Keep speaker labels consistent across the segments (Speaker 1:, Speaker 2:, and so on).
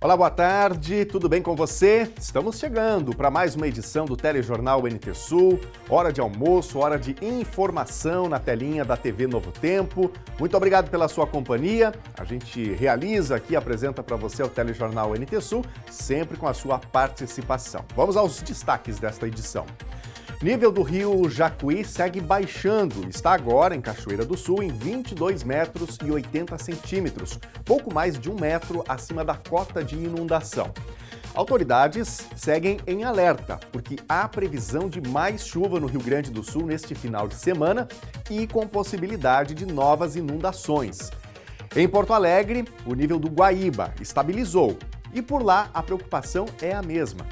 Speaker 1: Olá, boa tarde, tudo bem com você? Estamos chegando para mais uma edição do Telejornal NT Sul, hora de almoço, hora de informação na telinha da TV Novo Tempo. Muito obrigado pela sua companhia. A gente realiza aqui, apresenta para você o Telejornal NT Sul, sempre com a sua participação. Vamos aos destaques desta edição. Nível do rio Jacuí segue baixando, está agora em Cachoeira do Sul em 22 metros e 80 centímetros, pouco mais de 1 metro acima da cota de inundação. Autoridades seguem em alerta, porque há previsão de mais chuva no Rio Grande do Sul neste final de semana e com possibilidade de novas inundações. Em Porto Alegre, o nível do Guaíba estabilizou e por lá a preocupação é a mesma.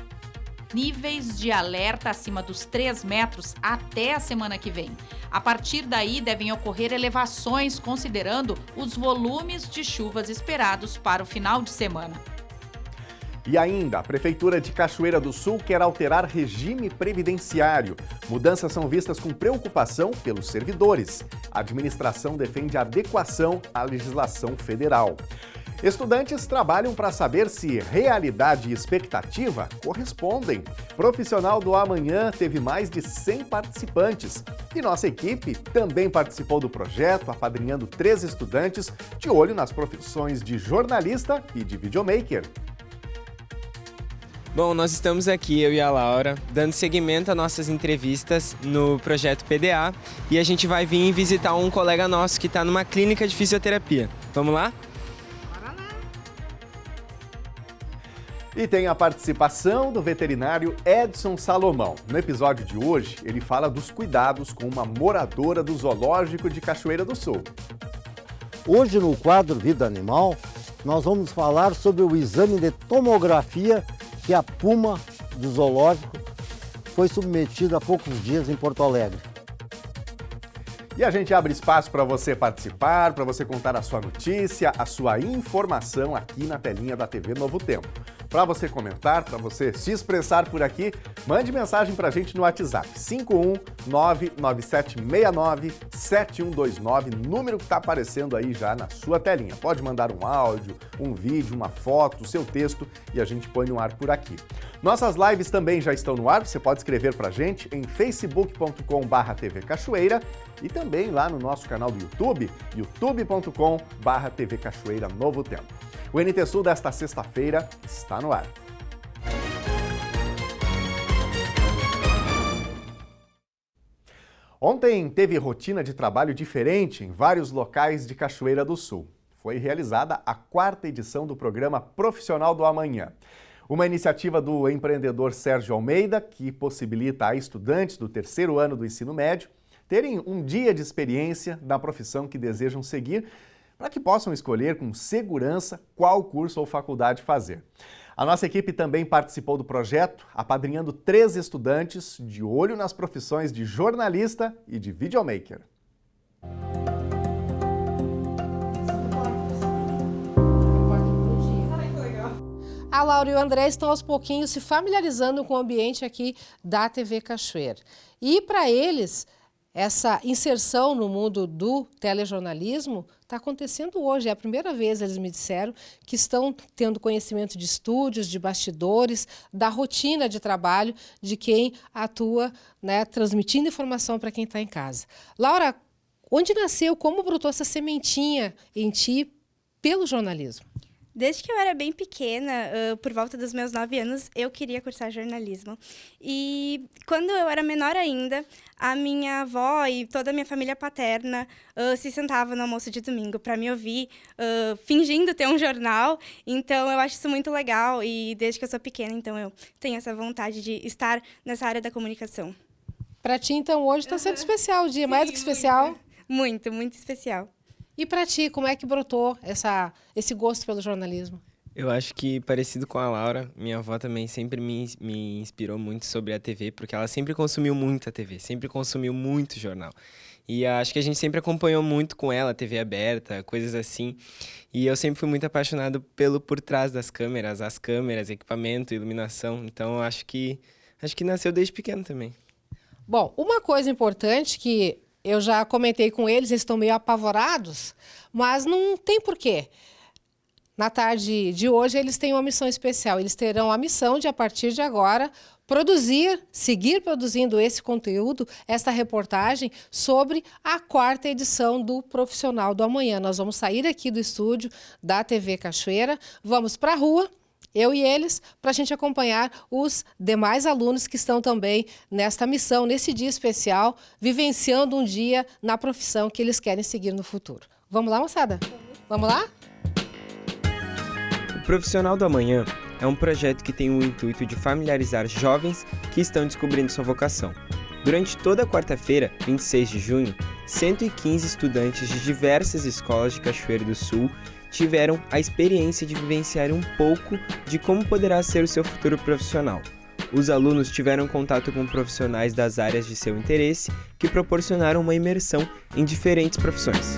Speaker 2: Níveis de alerta acima dos 3 metros até a semana que vem. A partir daí, devem ocorrer elevações considerando os volumes de chuvas esperados para o final de semana.
Speaker 1: E ainda, a Prefeitura de Cachoeira do Sul quer alterar regime previdenciário. Mudanças são vistas com preocupação pelos servidores. A administração defende a adequação à legislação federal. Estudantes trabalham para saber se realidade e expectativa correspondem. Profissional do Amanhã teve mais de 100 participantes. E nossa equipe também participou do projeto, apadrinhando 3 estudantes de olho nas profissões de jornalista e de videomaker.
Speaker 3: Bom, nós estamos aqui, eu e a Laura, dando seguimento às nossas entrevistas no projeto PDA e a gente vai vir visitar um colega nosso que está numa clínica de fisioterapia. Vamos lá?
Speaker 1: E tem a participação do veterinário Edson Salomão. No episódio de hoje, ele fala dos cuidados com uma moradora do zoológico de Cachoeira do Sul.
Speaker 4: Hoje, no quadro Vida Animal, nós vamos falar sobre o exame de tomografia que a Puma do zoológico foi submetida há poucos dias em Porto Alegre.
Speaker 1: E a gente abre espaço para você participar, para você contar a sua notícia, a sua informação aqui na telinha da TV Novo Tempo. Para você comentar, para você se expressar por aqui, mande mensagem para a gente no WhatsApp 51997697129, número que está aparecendo aí já na sua telinha. Pode mandar um áudio, um vídeo, uma foto, o seu texto e a gente põe no ar por aqui. Nossas lives também já estão no ar, você pode escrever para a gente em facebook.com/TV Cachoeira e também lá no nosso canal do YouTube, youtube.com/TV Cachoeira Novo Tempo. O NT Sul desta sexta-feira está no ar. Ontem teve rotina de trabalho diferente em vários locais de Cachoeira do Sul. Foi realizada a 4ª edição do programa Profissional do Amanhã. Uma iniciativa do empreendedor Sérgio Almeida, que possibilita a estudantes do 3º ano do ensino médio terem um dia de experiência na profissão que desejam seguir, para que possam escolher com segurança qual curso ou faculdade fazer. A nossa equipe também participou do projeto, apadrinhando 3 estudantes de olho nas profissões de jornalista e de videomaker.
Speaker 5: A Laura e o André estão aos pouquinhos se familiarizando com o ambiente aqui da TV Cachoeira. E para eles, essa inserção no mundo do telejornalismo está acontecendo hoje. É a primeira vez, eles me disseram, que estão tendo conhecimento de estúdios, de bastidores, da rotina de trabalho de quem atua, né, transmitindo informação para quem está em casa. Laura, onde nasceu, como brotou essa sementinha em ti pelo jornalismo?
Speaker 6: Desde que eu era bem pequena, por volta dos meus 9 anos, eu queria cursar jornalismo. E quando eu era menor ainda, a minha avó e toda a minha família paterna se sentavam no almoço de domingo para me ouvir, fingindo ter um jornal. Então, eu acho isso muito legal e desde que eu sou pequena, então eu tenho essa vontade de estar nessa área da comunicação.
Speaker 5: Para ti, então, hoje está sendo especial o dia, mais do que especial?
Speaker 6: Muito, muito especial.
Speaker 5: E para ti, como é que brotou esse gosto pelo jornalismo?
Speaker 3: Eu acho que, parecido com a Laura, minha avó também sempre me inspirou muito sobre a TV, porque ela sempre consumiu muito a TV, sempre consumiu muito jornal. E acho que a gente sempre acompanhou muito com ela, TV aberta, coisas assim. E eu sempre fui muito apaixonado pelo por trás das câmeras, as câmeras, equipamento, iluminação. Então, acho que nasceu desde pequeno também.
Speaker 5: Bom, uma coisa importante que eu já comentei com eles, eles estão meio apavorados, mas não tem porquê. Na tarde de hoje, eles têm uma missão especial. Eles terão a missão de, a partir de agora, seguir produzindo esse conteúdo, esta reportagem sobre a 4ª edição do Profissional do Amanhã. Nós vamos sair aqui do estúdio da TV Cachoeira, vamos para a rua, eu e eles, para a gente acompanhar os demais alunos que estão também nesta missão, nesse dia especial, vivenciando um dia na profissão que eles querem seguir no futuro. Vamos lá, moçada? Vamos lá?
Speaker 3: O Profissional do Amanhã é um projeto que tem o intuito de familiarizar jovens que estão descobrindo sua vocação. Durante toda a quarta-feira, 26 de junho, 115 estudantes de diversas escolas de Cachoeiro do Sul tiveram a experiência de vivenciar um pouco de como poderá ser o seu futuro profissional. Os alunos tiveram contato com profissionais das áreas de seu interesse que proporcionaram uma imersão em diferentes profissões.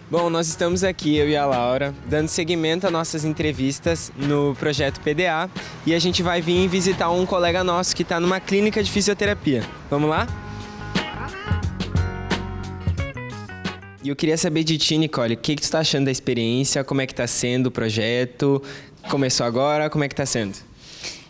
Speaker 3: Bom, nós estamos aqui, eu e a Laura, dando seguimento às nossas entrevistas no projeto PDA e a gente vai vir visitar um colega nosso que está numa clínica de fisioterapia. Vamos lá? E eu queria saber de ti, Nicole, o que tu está achando da experiência, como é que está sendo o projeto, começou agora, como é que está sendo?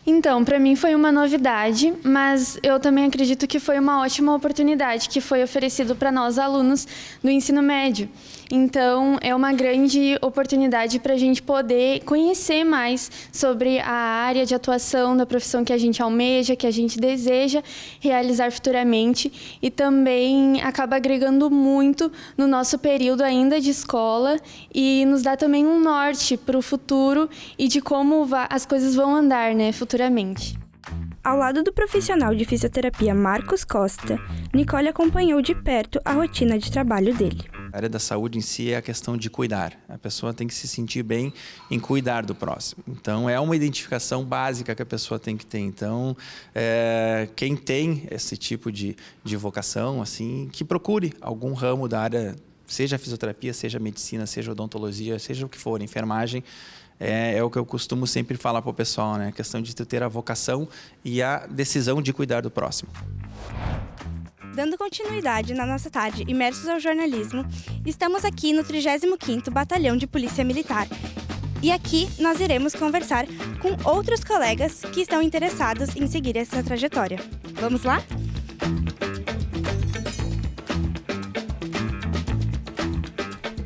Speaker 7: Então, para mim foi uma novidade, mas eu também acredito que foi uma ótima oportunidade que foi oferecido para nós alunos do ensino médio. Então, é uma grande oportunidade para a gente poder conhecer mais sobre a área de atuação da profissão que a gente almeja, que a gente deseja realizar futuramente e também acaba agregando muito no nosso período ainda de escola e nos dá também um norte para o futuro e de como as coisas vão andar, né, futuramente.
Speaker 6: Ao lado do profissional de fisioterapia Marcos Costa, Nicole acompanhou de perto a rotina de trabalho dele.
Speaker 8: A área da saúde em si é a questão de cuidar. A pessoa tem que se sentir bem em cuidar do próximo. Então, é uma identificação básica que a pessoa tem que ter. Então, quem tem esse tipo de vocação, assim, que procure algum ramo da área, seja fisioterapia, seja medicina, seja odontologia, seja o que for, enfermagem, é o que eu costumo sempre falar para o pessoal, né? A questão de ter a vocação e a decisão de cuidar do próximo.
Speaker 6: Dando continuidade na nossa tarde imersos ao jornalismo, estamos aqui no 35º Batalhão de Polícia Militar. E aqui nós iremos conversar com outros colegas que estão interessados em seguir essa trajetória. Vamos lá?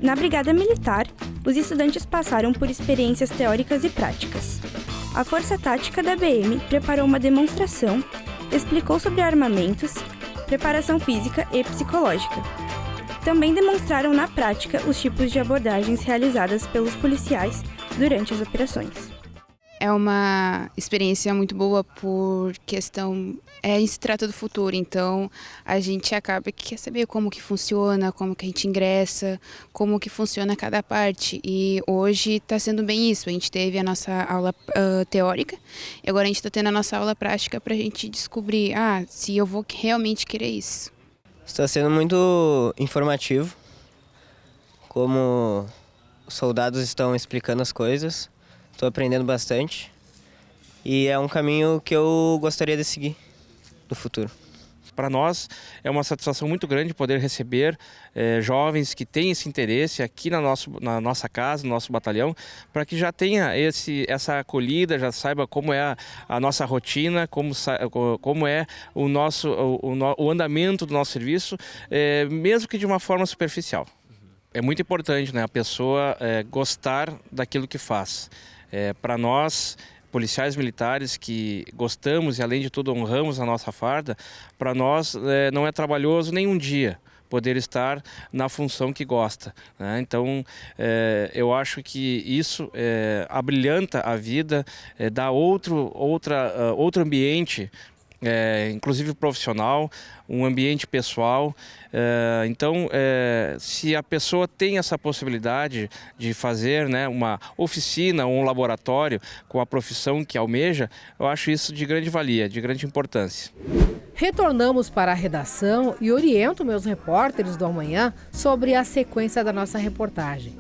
Speaker 6: Na Brigada Militar, os estudantes passaram por experiências teóricas e práticas. A Força Tática da BM preparou uma demonstração, explicou sobre armamentos, preparação física e psicológica. Também demonstraram na prática os tipos de abordagens realizadas pelos policiais durante as operações.
Speaker 9: É uma experiência muito boa por questão, se trata do futuro, então a gente acaba que quer saber como que funciona, como que a gente ingressa, como que funciona cada parte. E hoje está sendo bem isso, a gente teve a nossa aula teórica e agora a gente está tendo a nossa aula prática para a gente descobrir se eu vou realmente querer isso.
Speaker 10: Está sendo muito informativo, como os soldados estão explicando as coisas. Estou aprendendo bastante e é um caminho que eu gostaria de seguir no futuro.
Speaker 11: Para nós é uma satisfação muito grande poder receber jovens que têm esse interesse aqui na nossa casa, no nosso batalhão, para que já tenha essa acolhida, já saiba como é a nossa rotina, como é o andamento do nosso serviço, mesmo que de uma forma superficial. É muito importante, né, a pessoa gostar daquilo que faz. Para nós, policiais militares que gostamos e, além de tudo, honramos a nossa farda, para nós não é trabalhoso nenhum dia poder estar na função que gosta, né? Então, eu acho que isso abrilhanta a vida, dá outro ambiente, inclusive profissional, um ambiente pessoal. Então, se a pessoa tem essa possibilidade de fazer, né, uma oficina ou um laboratório com a profissão que almeja, eu acho isso de grande valia, de grande importância.
Speaker 5: Retornamos para a redação e oriento meus repórteres do amanhã sobre a sequência da nossa reportagem.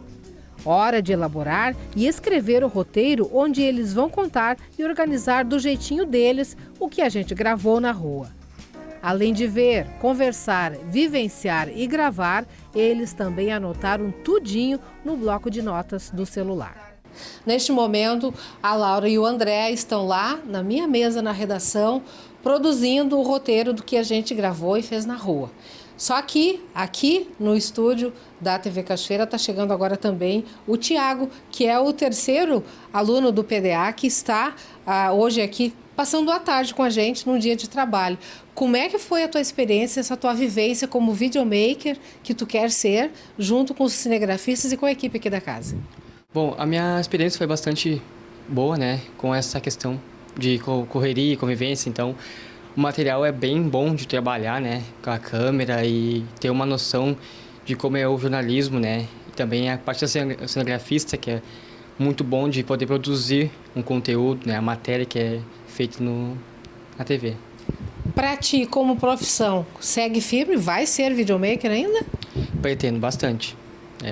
Speaker 5: Hora de elaborar e escrever o roteiro onde eles vão contar e organizar do jeitinho deles o que a gente gravou na rua. Além de ver, conversar, vivenciar e gravar, eles também anotaram tudinho no bloco de notas do celular. Neste momento, a Laura e o André estão lá na minha mesa na redação, produzindo o roteiro do que a gente gravou e fez na rua. Só que aqui no estúdio da TV Cachoeira está chegando agora também o Tiago, que é o terceiro aluno do PDA que está hoje aqui passando a tarde com a gente num dia de trabalho. Como é que foi a tua experiência, essa tua vivência como videomaker que tu quer ser, junto com os cinegrafistas e com a equipe aqui da casa?
Speaker 12: Bom, a minha experiência foi bastante boa, né, com essa questão de correria e convivência, então o material é bem bom de trabalhar, né, com a câmera e ter uma noção de como é o jornalismo, né, e também a parte da cinegrafista, que é muito bom de poder produzir um conteúdo, né, a matéria que é feita na TV.
Speaker 5: Para ti, como profissão, segue firme? Vai ser videomaker ainda?
Speaker 12: Pretendo bastante.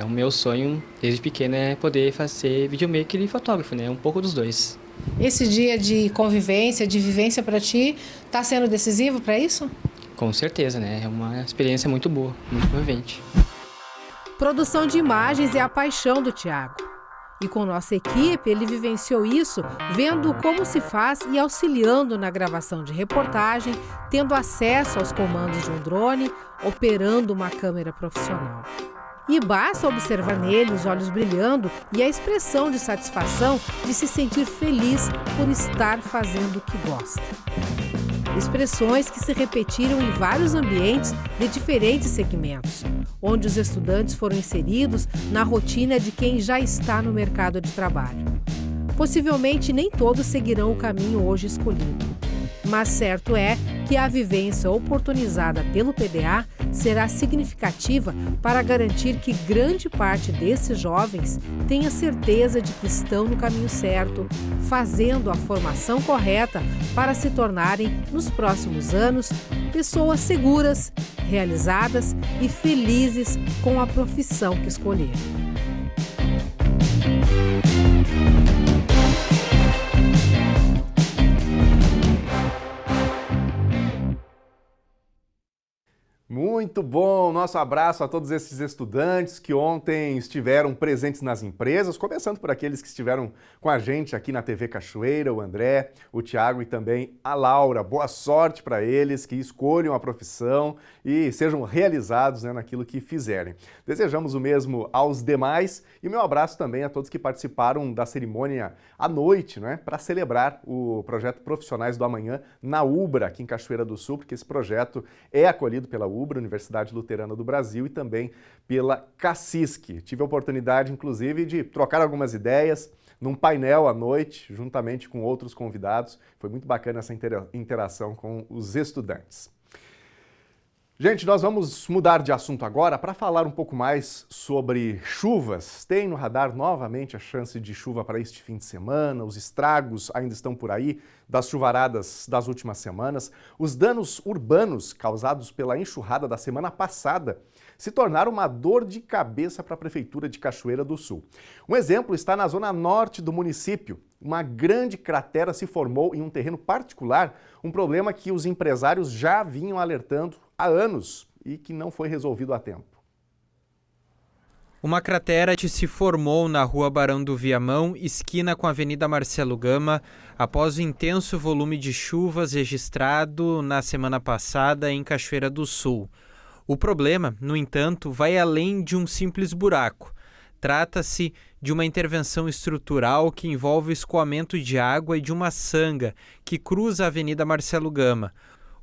Speaker 12: O meu sonho, desde pequeno, é poder ser videomaker e fotógrafo, né, um pouco dos dois.
Speaker 5: Esse dia de convivência, de vivência para ti, está sendo decisivo para isso?
Speaker 12: Com certeza, né? É uma experiência muito boa, muito comovente.
Speaker 5: Produção de imagens é a paixão do Tiago. E com nossa equipe, ele vivenciou isso vendo como se faz e auxiliando na gravação de reportagem, tendo acesso aos comandos de um drone, operando uma câmera profissional. E basta observar nele os olhos brilhando e a expressão de satisfação de se sentir feliz por estar fazendo o que gosta. Expressões que se repetiram em vários ambientes de diferentes segmentos, onde os estudantes foram inseridos na rotina de quem já está no mercado de trabalho. Possivelmente nem todos seguirão o caminho hoje escolhido. Mas certo é que a vivência oportunizada pelo PDA será significativa para garantir que grande parte desses jovens tenha certeza de que estão no caminho certo, fazendo a formação correta para se tornarem, nos próximos anos, pessoas seguras, realizadas e felizes com a profissão que escolheram.
Speaker 1: Muito bom! Nosso abraço a todos esses estudantes que ontem estiveram presentes nas empresas, começando por aqueles que estiveram com a gente aqui na TV Cachoeira, o André, o Tiago e também a Laura. Boa sorte para eles, que escolham a profissão e sejam realizados, né, naquilo que fizerem. Desejamos o mesmo aos demais e meu abraço também a todos que participaram da cerimônia à noite, né, para celebrar o projeto Profissionais do Amanhã na UBRA, aqui em Cachoeira do Sul, porque esse projeto é acolhido pela UBRA, Universidade Luterana do Brasil, e também pela CACISC. Tive a oportunidade, inclusive, de trocar algumas ideias num painel à noite, juntamente com outros convidados. Foi muito bacana essa interação com os estudantes. Gente, nós vamos mudar de assunto agora para falar um pouco mais sobre chuvas. Tem no radar novamente a chance de chuva para este fim de semana, os estragos ainda estão por aí das chuvaradas das últimas semanas. Os danos urbanos causados pela enxurrada da semana passada se tornaram uma dor de cabeça para a Prefeitura de Cachoeira do Sul. Um exemplo está na zona norte do município. Uma grande cratera se formou em um terreno particular, um problema que os empresários já vinham alertando há anos e que não foi resolvido a tempo.
Speaker 13: Uma cratera se formou na Rua Barão do Viamão, esquina com a Avenida Marcelo Gama, após o intenso volume de chuvas registrado na semana passada em Cachoeira do Sul. O problema, no entanto, vai além de um simples buraco. Trata-se de uma intervenção estrutural que envolve o escoamento de água e de uma sanga que cruza a Avenida Marcelo Gama.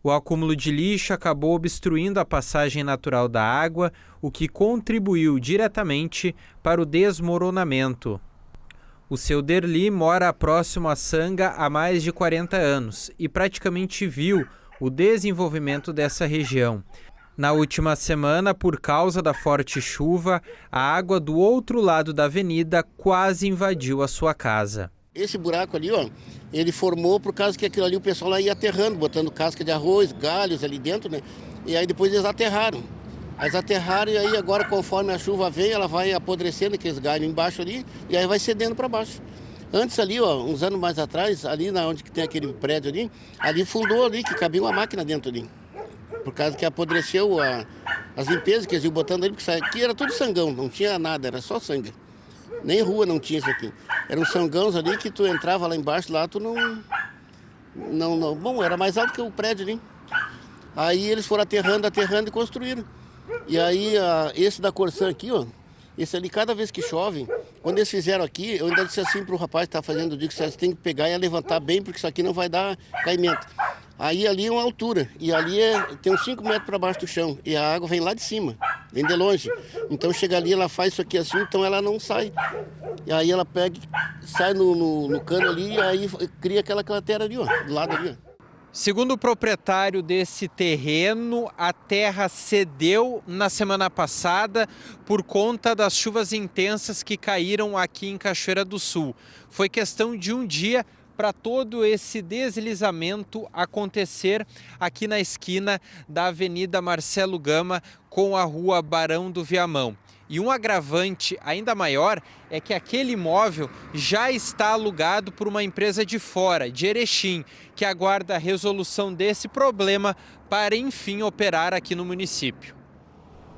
Speaker 13: O acúmulo de lixo acabou obstruindo a passagem natural da água, o que contribuiu diretamente para o desmoronamento. O seu Derli mora próximo à sanga há mais de 40 anos e praticamente viu o desenvolvimento dessa região. Na última semana, por causa da forte chuva, a água do outro lado da avenida quase invadiu a sua casa.
Speaker 14: Esse buraco ali, ó, ele formou por causa que aquilo ali o pessoal lá ia aterrando, botando casca de arroz, galhos ali dentro, né? E aí depois eles aterraram. Eles aterraram e aí agora, conforme a chuva vem, ela vai apodrecendo aqueles galhos embaixo ali e aí vai cedendo para baixo. Antes ali, ó, uns anos mais atrás, ali na onde que tem aquele prédio ali fundou ali, que cabia uma máquina dentro ali. por causa que apodreceu as limpezas que eles iam botando ali, porque aqui era tudo sangão, não tinha nada, era só sangue. Nem rua não tinha isso aqui. Eram sangãos ali que tu entrava lá embaixo, lá tu não... Bom, era mais alto que o prédio ali. Aí eles foram aterrando e construíram. E aí esse da Corsã aqui, ó, esse ali, cada vez que chove, quando eles fizeram aqui, eu ainda disse assim pro rapaz que tá fazendo o dico, você tem que pegar e levantar bem, porque isso aqui não vai dar caimento. Aí ali é uma altura, e ali tem uns 5 metros para baixo do chão, e a água vem lá de cima, vem de longe. Então chega ali, ela faz isso aqui assim, então ela não sai. E aí ela pega, sai no cano ali, e aí cria aquela cratera ali, ó, do lado ali, ó.
Speaker 13: Segundo o proprietário desse terreno, a terra cedeu na semana passada por conta das chuvas intensas que caíram aqui em Cachoeira do Sul. Foi questão de um dia para todo esse deslizamento acontecer aqui na esquina da Avenida Marcelo Gama com a Rua Barão do Viamão. E um agravante ainda maior é que aquele imóvel já está alugado por uma empresa de fora, de Erechim, que aguarda a resolução desse problema para, enfim, operar aqui no município.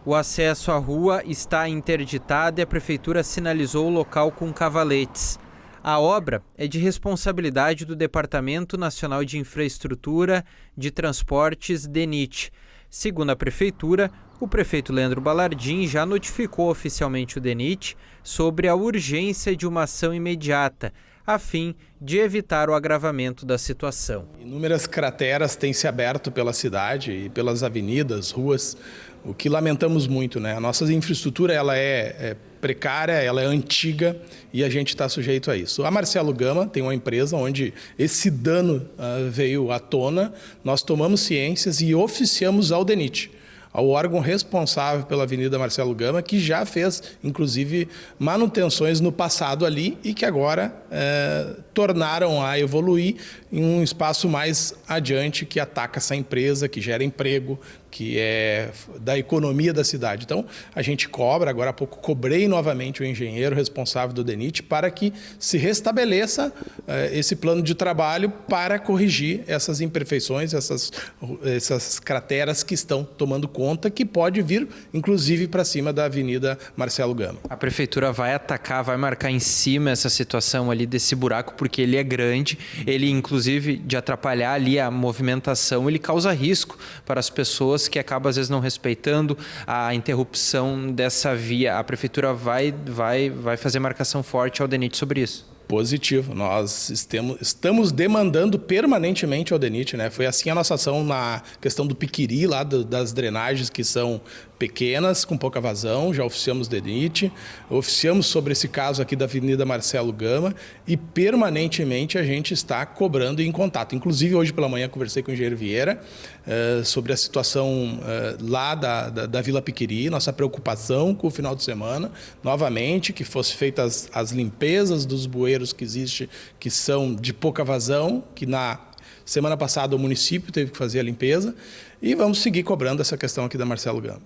Speaker 13: O acesso à rua está interditado e a prefeitura sinalizou o local com cavaletes. A obra é de responsabilidade do Departamento Nacional de Infraestrutura de Transportes, DENIT. Segundo a prefeitura, o prefeito Leandro Balardim já notificou oficialmente o DENIT sobre a urgência de uma ação imediata, a fim de evitar o agravamento da situação.
Speaker 15: Inúmeras crateras têm se aberto pela cidade e pelas avenidas, ruas, o que lamentamos muito, né? A nossa infraestrutura ela é precária, ela é antiga e a gente está sujeito a isso. A Marcelo Gama tem uma empresa onde esse dano veio à tona, nós tomamos ciências e oficiamos ao DENIT, ao órgão responsável pela Avenida Marcelo Gama, que já fez, inclusive, manutenções no passado ali e que agora tornaram a evoluir em um espaço mais adiante que ataca essa empresa, que gera emprego, que é da economia da cidade. Então, a gente cobra, agora há pouco cobrei novamente o engenheiro responsável do DENIT para que se restabeleça esse plano de trabalho para corrigir essas imperfeições, essas crateras que estão tomando conta, que pode vir, inclusive, para cima da Avenida Marcelo Gama.
Speaker 13: A prefeitura vai atacar, vai marcar em cima essa situação ali desse buraco, porque ele é grande, ele, inclusive, de atrapalhar ali a movimentação, ele causa risco para as pessoas que acabam, às vezes, não respeitando a interrupção dessa via. A prefeitura vai fazer marcação forte ao DENIT sobre isso.
Speaker 15: Positivo. Nós estamos demandando permanentemente ao DENIT, né? Foi assim a nossa ação na questão do Piquiri, lá das drenagens que são pequenas, com pouca vazão, já oficiamos DENIT, oficiamos sobre esse caso aqui da Avenida Marcelo Gama e permanentemente a gente está cobrando e em contato. Inclusive, hoje pela manhã conversei com o engenheiro Vieira sobre a situação lá da Vila Piquiri, nossa preocupação com o final de semana, novamente, que fosse feitas as limpezas dos bueiros que existem, que são de pouca vazão, que na semana passada o município teve que fazer a limpeza, e vamos seguir cobrando essa questão aqui da Marcelo Gama.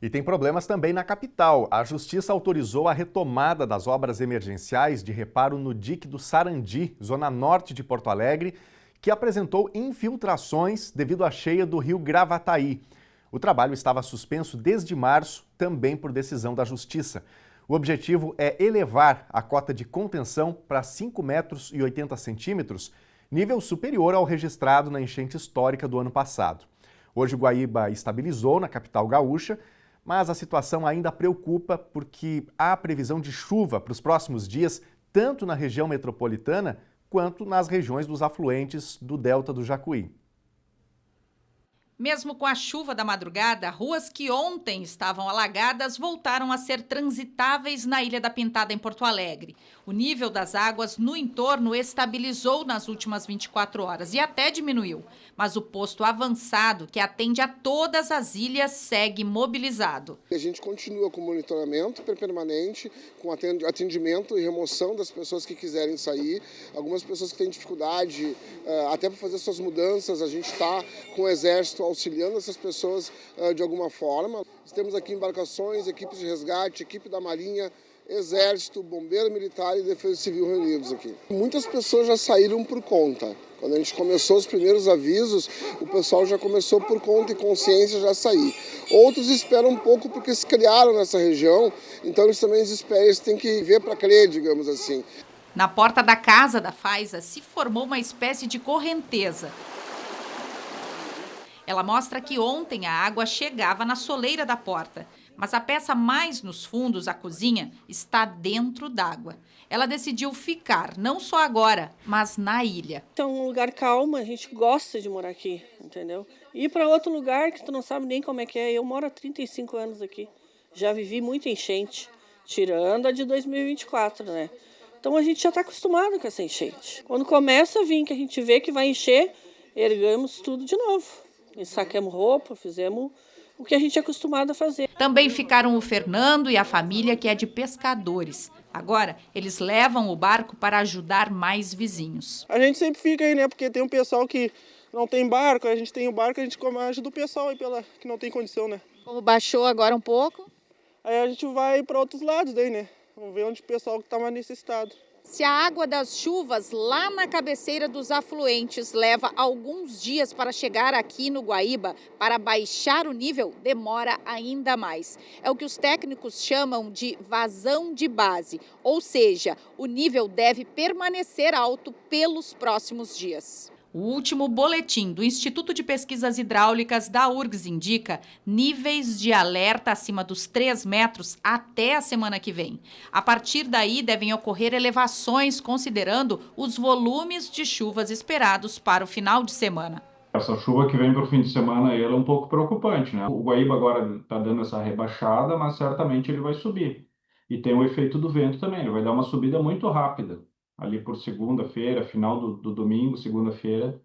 Speaker 1: E tem problemas também na capital. A Justiça autorizou a retomada das obras emergenciais de reparo no dique do Sarandi, zona norte de Porto Alegre, que apresentou infiltrações devido à cheia do rio Gravataí. O trabalho estava suspenso desde março, também por decisão da Justiça. O objetivo é elevar a cota de contenção para 5,80 metros, nível superior ao registrado na enchente histórica do ano passado. Hoje o Guaíba estabilizou na capital gaúcha, mas a situação ainda preocupa porque há previsão de chuva para os próximos dias, tanto na região metropolitana quanto nas regiões dos afluentes do Delta do Jacuí.
Speaker 2: Mesmo com a chuva da madrugada, ruas que ontem estavam alagadas voltaram a ser transitáveis na Ilha da Pintada, em Porto Alegre. O nível das águas no entorno estabilizou nas últimas 24 horas e até diminuiu. Mas o posto avançado, que atende a todas as ilhas, segue mobilizado.
Speaker 16: A gente continua com monitoramento permanente, com atendimento e remoção das pessoas que quiserem sair. Algumas pessoas que têm dificuldade, até para fazer suas mudanças, a gente está com o Exército auxiliando essas pessoas de alguma forma. Temos aqui embarcações, equipes de resgate, equipe da Marinha, Exército, Bombeiro Militar e Defesa Civil reunidos aqui. Muitas pessoas já saíram por conta. Quando a gente começou os primeiros avisos, o pessoal já começou por conta e consciência já sair. Outros esperam um pouco porque se criaram nessa região, então eles também esperam, eles têm que ver para crer, digamos assim.
Speaker 2: Na porta da casa da Faiza se formou uma espécie de correnteza. Ela mostra que ontem a água chegava na soleira da porta, mas a peça mais nos fundos, a cozinha, está dentro d'água. Ela decidiu ficar, não só agora, mas na ilha.
Speaker 17: É um lugar calmo, a gente gosta de morar aqui, entendeu? Ir para outro lugar que tu não sabe nem como é que é. Eu moro há 35 anos aqui, já vivi muita enchente, tirando a de 2024, né? Então a gente já está acostumado com essa enchente. Quando começa a vir, que a gente vê que vai encher, ergamos tudo de novo. Ensacamos roupa, fizemos o que a gente é acostumado a fazer.
Speaker 2: Também ficaram o Fernando e a família, que é de pescadores. Agora, eles levam o barco para ajudar mais vizinhos.
Speaker 18: A gente sempre fica aí, né? Porque tem um pessoal que não tem barco, a gente tem o barco, a gente ajuda o pessoal aí que não tem condição, né?
Speaker 2: Como baixou agora um pouco?
Speaker 18: Aí a gente vai para outros lados daí, né? Vamos ver onde o pessoal que está mais necessitado.
Speaker 2: Se a água das chuvas lá na cabeceira dos afluentes leva alguns dias para chegar aqui no Guaíba, para baixar o nível, demora ainda mais. É o que os técnicos chamam de vazão de base, ou seja, o nível deve permanecer alto pelos próximos dias. O último boletim do Instituto de Pesquisas Hidráulicas da URGS indica níveis de alerta acima dos 3 metros até a semana que vem. A partir daí, devem ocorrer elevações, considerando os volumes de chuvas esperados para o final de semana.
Speaker 19: Essa chuva que vem para o fim de semana ela é um pouco preocupante, né? O Guaíba agora está dando essa rebaixada, mas certamente ele vai subir. E tem o efeito do vento também, ele vai dar uma subida muito rápida. Ali por segunda-feira, final do domingo, segunda-feira,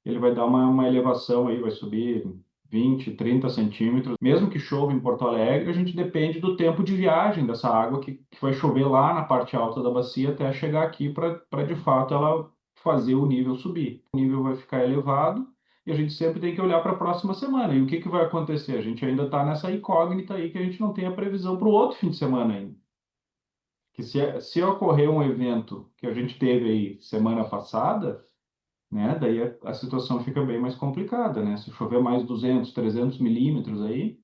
Speaker 19: ele vai dar uma elevação aí, vai subir 20, 30 centímetros. Mesmo que chova em Porto Alegre, a gente depende do tempo de viagem dessa água que vai chover lá na parte alta da bacia até chegar aqui para de fato ela fazer o nível subir. O nível vai ficar elevado e a gente sempre tem que olhar para a próxima semana. E o que vai acontecer? A gente ainda está nessa incógnita aí que a gente não tem a previsão para o outro fim de semana ainda. Que se ocorrer um evento que a gente teve aí semana passada, né, daí a situação fica bem mais complicada, né? Se chover mais 200, 300 milímetros aí.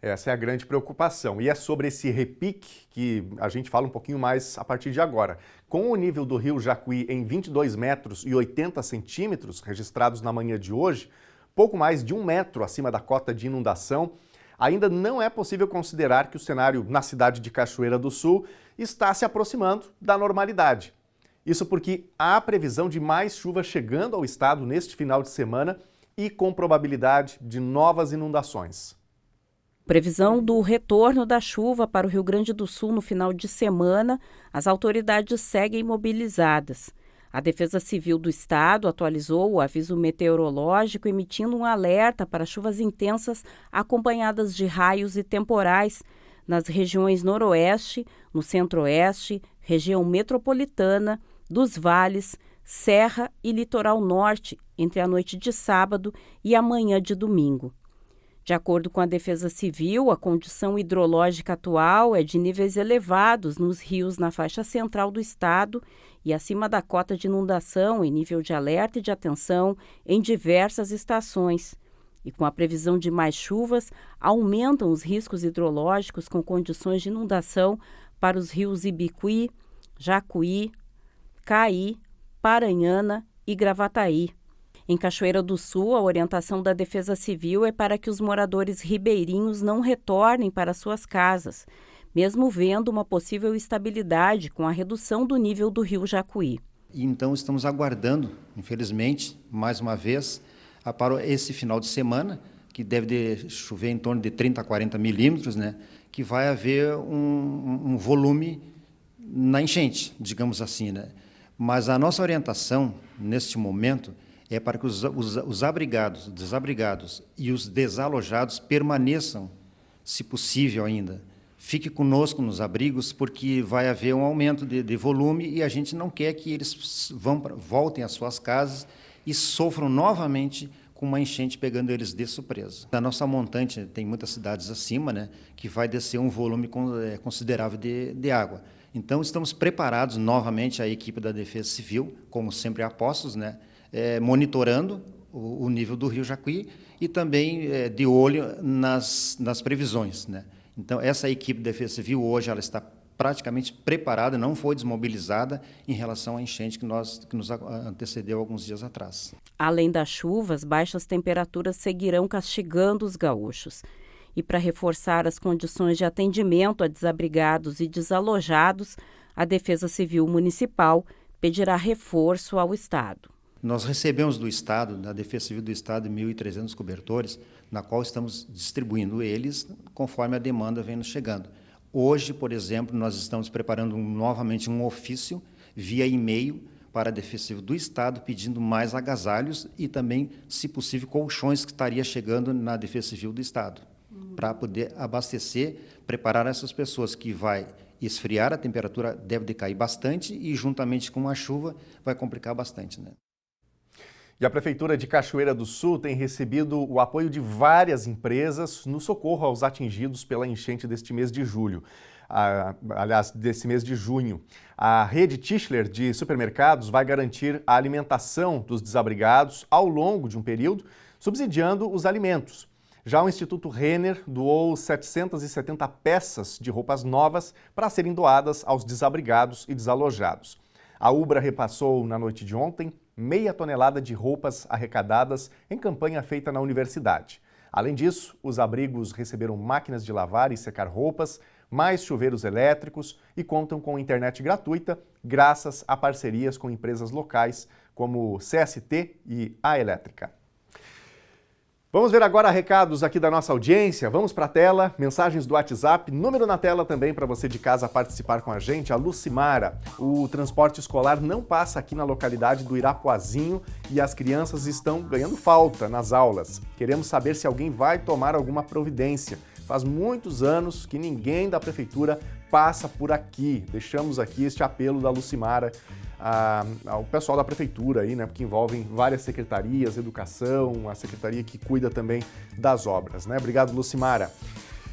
Speaker 1: Essa é a grande preocupação. E é sobre esse repique que a gente fala um pouquinho mais a partir de agora. Com o nível do rio Jacuí em 22 metros e 80 centímetros registrados na manhã de hoje, pouco mais de 1 metro acima da cota de inundação, ainda não é possível considerar que o cenário na cidade de Cachoeira do Sul está se aproximando da normalidade. Isso porque há previsão de mais chuva chegando ao estado neste final de semana e com probabilidade de novas inundações.
Speaker 20: Previsão do retorno da chuva para o Rio Grande do Sul no final de semana, as autoridades seguem mobilizadas. A Defesa Civil do Estado atualizou o aviso meteorológico, emitindo um alerta para chuvas intensas acompanhadas de raios e temporais nas regiões noroeste, no centro-oeste, região metropolitana, dos vales, serra e litoral norte, entre a noite de sábado e a manhã de domingo. De acordo com a Defesa Civil, a condição hidrológica atual é de níveis elevados nos rios na faixa central do estado e acima da cota de inundação em nível de alerta e de atenção em diversas estações. E com a previsão de mais chuvas, aumentam os riscos hidrológicos com condições de inundação para os rios Ibicuí, Jacuí, Caí, Paranhana e Gravataí. Em Cachoeira do Sul, a orientação da Defesa Civil é para que os moradores ribeirinhos não retornem para suas casas, mesmo vendo uma possível estabilidade com a redução do nível do rio Jacuí.
Speaker 21: Então estamos aguardando, infelizmente, mais uma vez, para esse final de semana, que deve chover em torno de 30 a 40 milímetros, né, que vai haver um volume na enchente, digamos assim, né? Mas a nossa orientação, neste momento, é para que os abrigados, desabrigados e os desalojados permaneçam, se possível ainda. Fique conosco nos abrigos, porque vai haver um aumento de volume e a gente não quer que eles voltem às suas casas e sofram novamente com uma enchente pegando eles de surpresa. Na nossa montante tem muitas cidades acima, né, que vai descer um volume considerável de água. Então estamos preparados novamente, a equipe da Defesa Civil, como sempre a postos, né, monitorando o nível do rio Jacuí e também de olho nas previsões, né. Então essa equipe da Defesa Civil hoje ela está praticamente preparada, não foi desmobilizada em relação à enchente que nos antecedeu alguns dias atrás.
Speaker 20: Além das chuvas, baixas temperaturas seguirão castigando os gaúchos. E para reforçar as condições de atendimento a desabrigados e desalojados, a Defesa Civil Municipal pedirá reforço ao Estado.
Speaker 21: Nós recebemos do Estado, da Defesa Civil do Estado, 1.300 cobertores, na qual estamos distribuindo eles conforme a demanda vem nos chegando. Hoje, por exemplo, nós estamos preparando novamente um ofício via e-mail para a Defesa Civil do Estado, pedindo mais agasalhos e também, se possível, colchões que estaria chegando na Defesa Civil do Estado, para poder abastecer, preparar essas pessoas que vai esfriar, a temperatura deve decair bastante e, juntamente com a chuva, vai complicar bastante, né?
Speaker 1: E a Prefeitura de Cachoeira do Sul tem recebido o apoio de várias empresas no socorro aos atingidos pela enchente deste mês de julho. Aliás, desse mês de junho. A rede Tischler de supermercados vai garantir a alimentação dos desabrigados ao longo de um período, subsidiando os alimentos. Já o Instituto Renner doou 770 peças de roupas novas para serem doadas aos desabrigados e desalojados. A Ubra repassou na noite de ontem meia tonelada de roupas arrecadadas em campanha feita na universidade. Além disso, os abrigos receberam máquinas de lavar e secar roupas, mais chuveiros elétricos e contam com internet gratuita, graças a parcerias com empresas locais como CST e A Elétrica. Vamos ver agora recados aqui da nossa audiência. Vamos para a tela, mensagens do WhatsApp, número na tela também para você de casa participar com a gente. A Lucimara, o transporte escolar não passa aqui na localidade do Irapuazinho e as crianças estão ganhando falta nas aulas. Queremos saber se alguém vai tomar alguma providência. Faz muitos anos que ninguém da prefeitura passa por aqui. Deixamos aqui este apelo da Lucimara ao pessoal da prefeitura aí, né, porque envolvem várias secretarias, educação, a secretaria que cuida também das obras, né? Obrigado, Lucimara.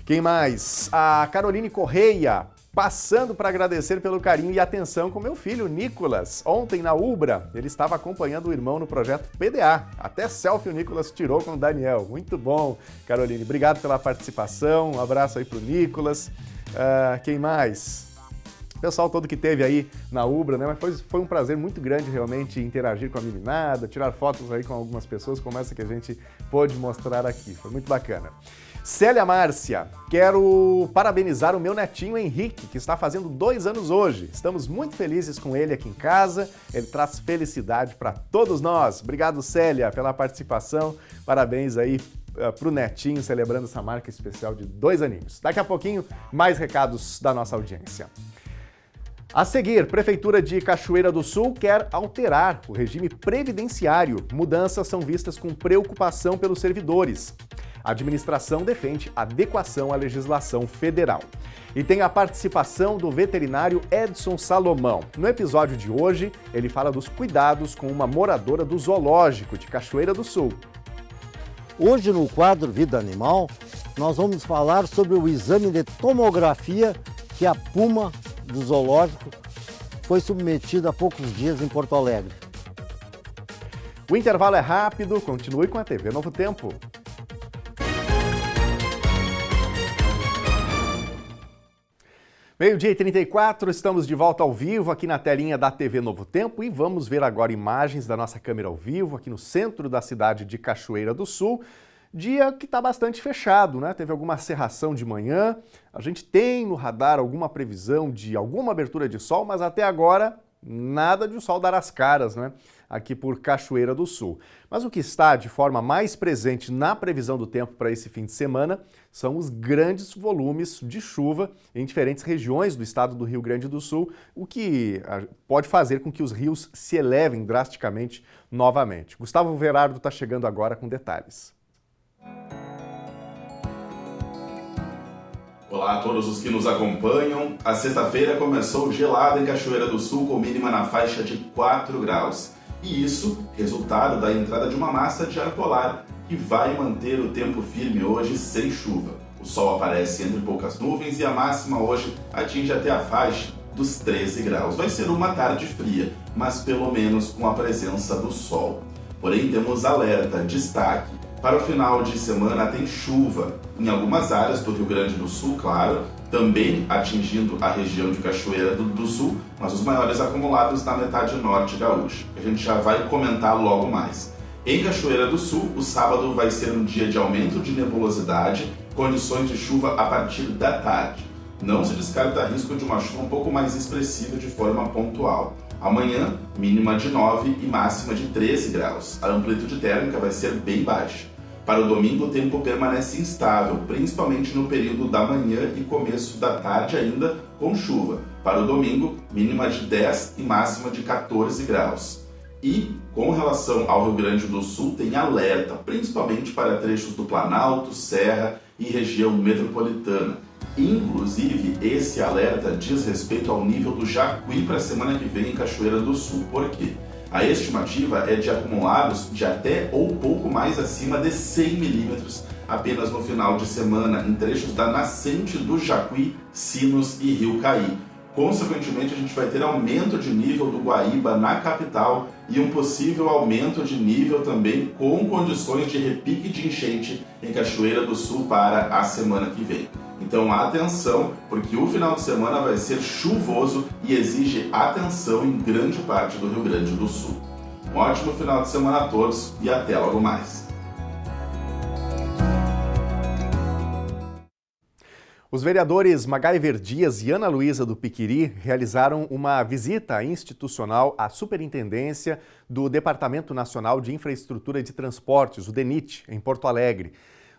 Speaker 1: Quem mais? A Caroline Correia, passando para agradecer pelo carinho e atenção com meu filho, Nicolas. Ontem na Ubra, ele estava acompanhando o irmão no projeto PDA. Até selfie o Nicolas tirou com o Daniel. Muito bom, Caroline. Obrigado pela participação. Um abraço aí pro Nicolas. Quem mais? O pessoal todo que teve aí na Ubra, né? Mas foi um prazer muito grande realmente interagir com a meninada, tirar fotos aí com algumas pessoas, como essa que a gente pôde mostrar aqui. Foi muito bacana. Célia Márcia, quero parabenizar o meu netinho Henrique, que está fazendo 2 anos hoje. Estamos muito felizes com ele aqui em casa, ele traz felicidade para todos nós. Obrigado, Célia, pela participação. Parabéns aí para o netinho, celebrando essa marca especial de 2 aninhos. Daqui a pouquinho, mais recados da nossa audiência. A seguir, Prefeitura de Cachoeira do Sul quer alterar o regime previdenciário. Mudanças são vistas com preocupação pelos servidores. A administração defende adequação à legislação federal. E tem a participação do veterinário Edson Salomão. No episódio de hoje, ele fala dos cuidados com uma moradora do zoológico de Cachoeira do Sul.
Speaker 4: Hoje, no quadro Vida Animal, nós vamos falar sobre o exame de tomografia que a Puma do zoológico foi submetida há poucos dias em Porto Alegre.
Speaker 1: O intervalo é rápido, continue com a TV Novo Tempo. Meio-dia e 34, estamos de volta ao vivo aqui na telinha da TV Novo Tempo e vamos ver agora imagens da nossa câmera ao vivo aqui no centro da cidade de Cachoeira do Sul. Dia que está bastante fechado, né? Teve alguma cerração de manhã, a gente tem no radar alguma previsão de alguma abertura de sol, mas até agora nada de o sol dar as caras, né? Aqui por Cachoeira do Sul. Mas o que está de forma mais presente na previsão do tempo para esse fim de semana são os grandes volumes de chuva em diferentes regiões do estado do Rio Grande do Sul, o que pode fazer com que os rios se elevem drasticamente novamente. Gustavo Verardo está chegando agora com detalhes.
Speaker 22: Olá a todos os que nos acompanham. A sexta-feira começou gelada em Cachoeira do Sul, com mínima na faixa de 4 graus. E isso, resultado da entrada de uma massa de ar polar, que vai manter o tempo firme hoje sem chuva. O sol aparece entre poucas nuvens e a máxima hoje atinge até a faixa dos 13 graus. Vai ser uma tarde fria, mas pelo menos com a presença do sol. Porém, temos alerta, destaque. Para o final de semana tem chuva em algumas áreas do Rio Grande do Sul, claro, também atingindo a região de Cachoeira do Sul, mas os maiores acumulados na metade norte gaúcha. A gente já vai comentar logo mais. Em Cachoeira do Sul, o sábado vai ser um dia de aumento de nebulosidade, condições de chuva a partir da tarde. Não se descarta risco de uma chuva um pouco mais expressiva de forma pontual. Amanhã, mínima de 9 e máxima de 13 graus. A amplitude térmica vai ser bem baixa. Para o domingo, o tempo permanece instável, principalmente no período da manhã e começo da tarde ainda com chuva. Para o domingo, mínima de 10 e máxima de 14 graus. E, com relação ao Rio Grande do Sul, tem alerta, principalmente para trechos do Planalto, Serra e região metropolitana. Inclusive, esse alerta diz respeito ao nível do Jacuí para a semana que vem em Cachoeira do Sul. Por quê? A estimativa é de acumulados de até ou pouco mais acima de 100 milímetros apenas no final de semana em trechos da nascente do Jacuí, Sinos e Rio Caí. Consequentemente, a gente vai ter aumento de nível do Guaíba na capital e um possível aumento de nível também com condições de repique de enchente em Cachoeira do Sul para a semana que vem. Então atenção, porque o final de semana vai ser chuvoso e exige atenção em grande parte do Rio Grande do Sul. Um ótimo final de semana a todos e até logo mais.
Speaker 1: Os vereadores Magaiver Dias e Ana Luísa do Piquiri realizaram uma visita institucional à Superintendência do Departamento Nacional de Infraestrutura de Transportes, o DENIT, em Porto Alegre.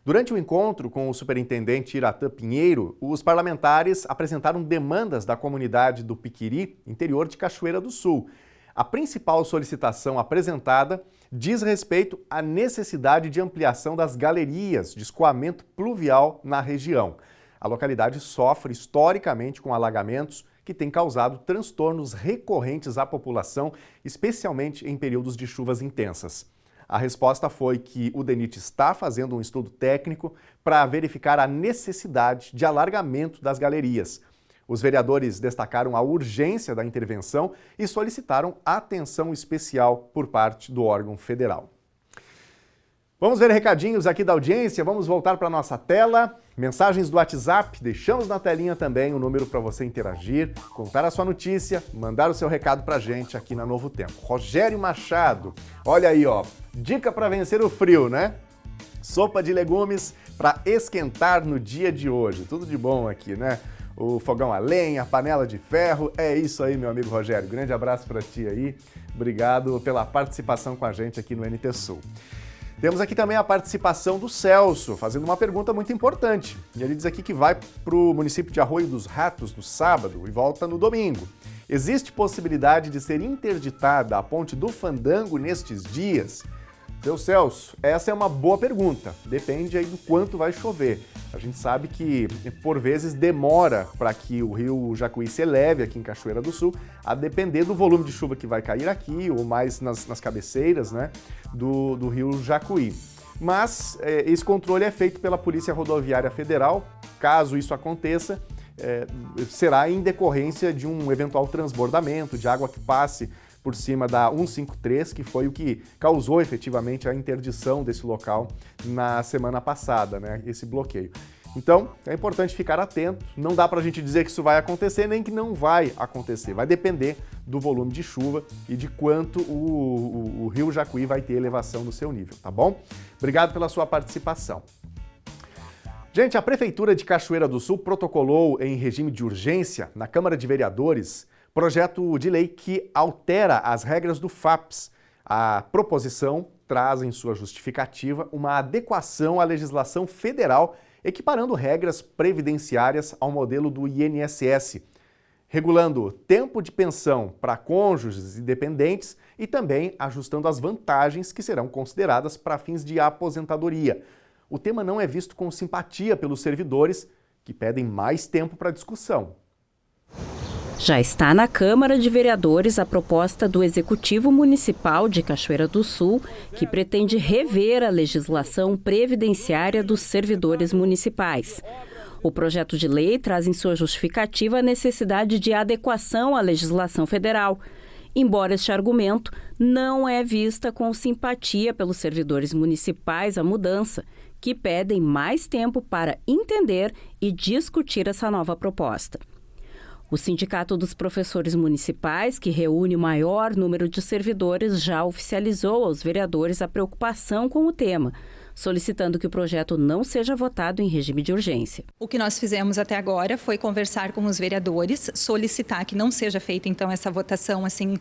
Speaker 1: Durante o encontro com o superintendente Iratã Pinheiro, os parlamentares apresentaram demandas da comunidade do Piquiri, interior de Cachoeira do Sul. A principal solicitação apresentada diz respeito à necessidade de ampliação das galerias de escoamento pluvial na região. A localidade sofre historicamente com alagamentos que têm causado transtornos recorrentes à população, especialmente em períodos de chuvas intensas. A resposta foi que o DENIT está fazendo um estudo técnico para verificar a necessidade de alargamento das galerias. Os vereadores destacaram a urgência da intervenção e solicitaram atenção especial por parte do órgão federal. Vamos ver recadinhos aqui da audiência, vamos voltar para a nossa tela. Mensagens do WhatsApp, deixamos na telinha também o número para você interagir, contar a sua notícia, mandar o seu recado para a gente aqui na Novo Tempo. Rogério Machado, olha aí, ó, dica para vencer o frio, né? Sopa de legumes para esquentar no dia de hoje. Tudo de bom aqui, né? O fogão a lenha, a panela de ferro, é isso aí, meu amigo Rogério. Grande abraço para ti aí, obrigado pela participação com a gente aqui no NT Sul. Temos aqui também a participação do Celso, fazendo uma pergunta muito importante. E ele diz aqui que vai para o município de Arroio dos Ratos no sábado e volta no domingo. Existe possibilidade de ser interditada a Ponte do Fandango nestes dias? Seu Celso, essa é uma boa pergunta. Depende aí do quanto vai chover. A gente sabe que, por vezes, demora para que o rio Jacuí se eleve aqui em Cachoeira do Sul, a depender do volume de chuva que vai cair aqui, ou mais nas cabeceiras, né, do rio Jacuí. Mas esse controle é feito pela Polícia Rodoviária Federal. Caso isso aconteça, será em decorrência de um eventual transbordamento de água que passe por cima da 153, que foi o que causou efetivamente a interdição desse local na semana passada, né, esse bloqueio. Então, é importante ficar atento, não dá para a gente dizer que isso vai acontecer, nem que não vai acontecer, vai depender do volume de chuva e de quanto o rio Jacuí vai ter elevação no seu nível, tá bom? Obrigado pela sua participação. Gente, a Prefeitura de Cachoeira do Sul protocolou em regime de urgência na Câmara de Vereadores projeto de lei que altera as regras do FAPES. A proposição traz em sua justificativa uma adequação à legislação federal, equiparando regras previdenciárias ao modelo do INSS, regulando tempo de pensão para cônjuges e dependentes e também ajustando as vantagens que serão consideradas para fins de aposentadoria. O tema não é visto com simpatia pelos servidores, que pedem mais tempo para discussão.
Speaker 20: Já está na Câmara de Vereadores a proposta do Executivo Municipal de Cachoeira do Sul, que pretende rever a legislação previdenciária dos servidores municipais. O projeto de lei traz em sua justificativa a necessidade de adequação à legislação federal, embora este argumento não é vista com simpatia pelos servidores municipais a mudança, que pedem mais tempo para entender e discutir essa nova proposta. O Sindicato dos Professores Municipais, que reúne o maior número de servidores, já oficializou aos vereadores a preocupação com o tema, solicitando que o projeto não seja votado em regime de urgência.
Speaker 3: O que nós fizemos até agora foi conversar com os vereadores, solicitar que não seja feita então essa votação assim